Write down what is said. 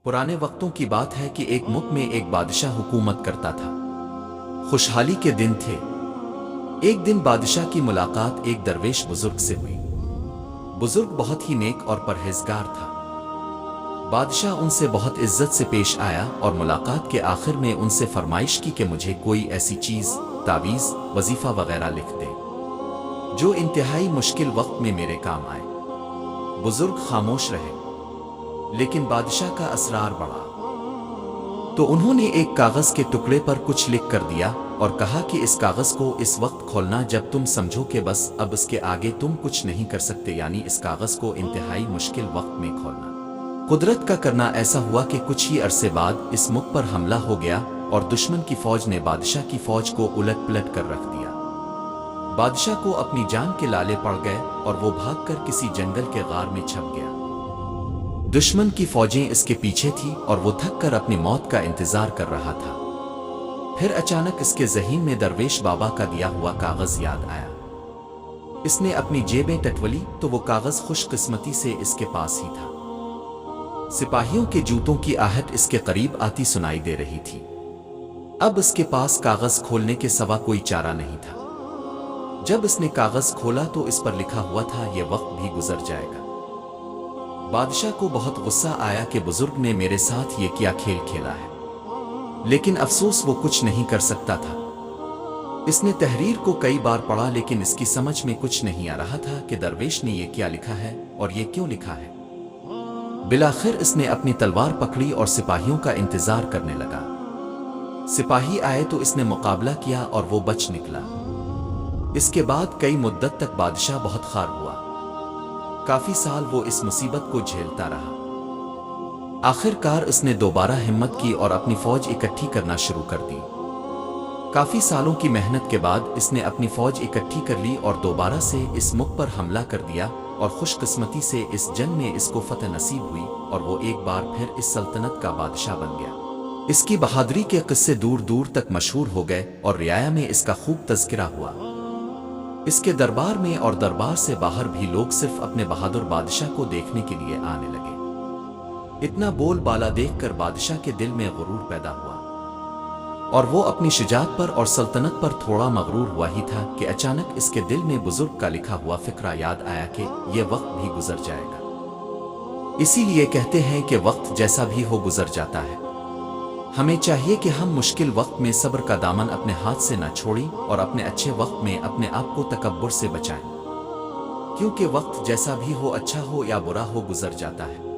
पुराने वक्तों की बात है कि एक मुल्क में एक बादशाह हुकूमत करता था। खुशहाली के दिन थे। एक दिन बादशाह की मुलाकात एक दरवेश बुजुर्ग से हुई। बुजुर्ग बहुत ही नेक और परहेजगार था। बादशाह उनसे बहुत इज्जत से पेश आया और मुलाकात के आखिर में उनसे फरमाइश की कि मुझे कोई ऐसी चीज, तावीज़, वजीफा वगैरह लिख दे जो इंतहाई मुश्किल वक्त में मेरे काम आए। बुजुर्ग खामोश रहे, लेकिन बादशाह का असरार बढ़ा। तो उन्होंने एक कागज के टुकड़े पर कुछ लिख कर दिया और कहा कि इस कागज को इस वक्त खोलना जब तुम समझो कि बस अब इसके आगे तुम कुछ नहीं कर सकते, यानी इस कागज को इंतहाई मुश्किल वक्त में खोलना। कुदरत का करना ऐसा हुआ कि कुछ ही अरसे बाद इस मुल्क पर हमला हो गया और दुश्मन की फौज ने बादशाह की फौज को उलट पलट कर रख दिया। बादशाह को अपनी जान के लाले पड़ गए और वो भागकर किसी जंगल के गार में छप गया। दुश्मन की फौजें इसके पीछे थी और वो थक कर अपनी मौत का इंतजार कर रहा था। फिर अचानक इसके ज़हीन में दरवेश बाबा का दिया हुआ कागज याद आया। इसने अपनी जेबें टटवली तो वो कागज खुशकिस्मती से इसके पास ही था। सिपाहियों के जूतों की आहट इसके करीब आती सुनाई दे रही थी। अब इसके पास कागज खोलने के सिवा कोई चारा नहीं था। जब इसने कागज खोला तो इस पर लिखा हुआ था, ये वक्त भी गुजर जाएगा। बादशाह को बहुत गुस्सा आया कि बुजुर्ग ने मेरे साथ ये क्या खेल खेला है, लेकिन अफसोस वो कुछ नहीं कर सकता था। इसने तहरीर को कई बार पढ़ा, लेकिन इसकी समझ में कुछ नहीं आ रहा था कि दरवेश ने ये क्या लिखा है और ये क्यों लिखा है। बिलाखिर इसने अपनी तलवार पकड़ी और सिपाहियों का इंतजार करने लगा। सिपाही आए तो इसने मुकाबला किया और वो बच निकला। इसके बाद कई मुद्दत तक बादशाह बहुत खार हुआ। काफी साल वो इस मुसीबत को झेलता रहा। आखिरकार उसने दोबारा हिम्मत की और अपनी फौज इकट्ठी करना शुरू कर दी। काफी सालों की मेहनत के बाद इसने अपनी फौज इकट्ठी कर ली और दोबारा से इस मुल्क पर हमला कर दिया और खुशकिस्मती से इस जंग में इसको फतह नसीब हुई और वो एक बार फिर इस सल्तनत का बादशाह बन गया। इसकी बहादुरी के किस्से दूर दूर तक मशहूर हो गए और रियाया में इसका खूब तज़किरा हुआ। इसके दरबार में और दरबार से बाहर भी लोग सिर्फ अपने बहादुर बादशाह को देखने के लिए आने लगे। इतना बोल बाला देखकर बादशाह के दिल में गुरूर पैदा हुआ और वो अपनी शुजाअत पर और सल्तनत पर थोड़ा मगरूर हुआ ही था कि अचानक इसके दिल में बुजुर्ग का लिखा हुआ फिक्रा याद आया कि ये वक्त भी गुजर जाएगा। इसीलिए कहते हैं कि वक्त जैसा भी हो गुजर जाता है। हमें चाहिए कि हम मुश्किल वक्त में सब्र का दामन अपने हाथ से न छोड़ें और अपने अच्छे वक्त में अपने आप को तकब्बुर से बचाएं, क्योंकि वक्त जैसा भी हो, अच्छा हो या बुरा हो, गुजर जाता है।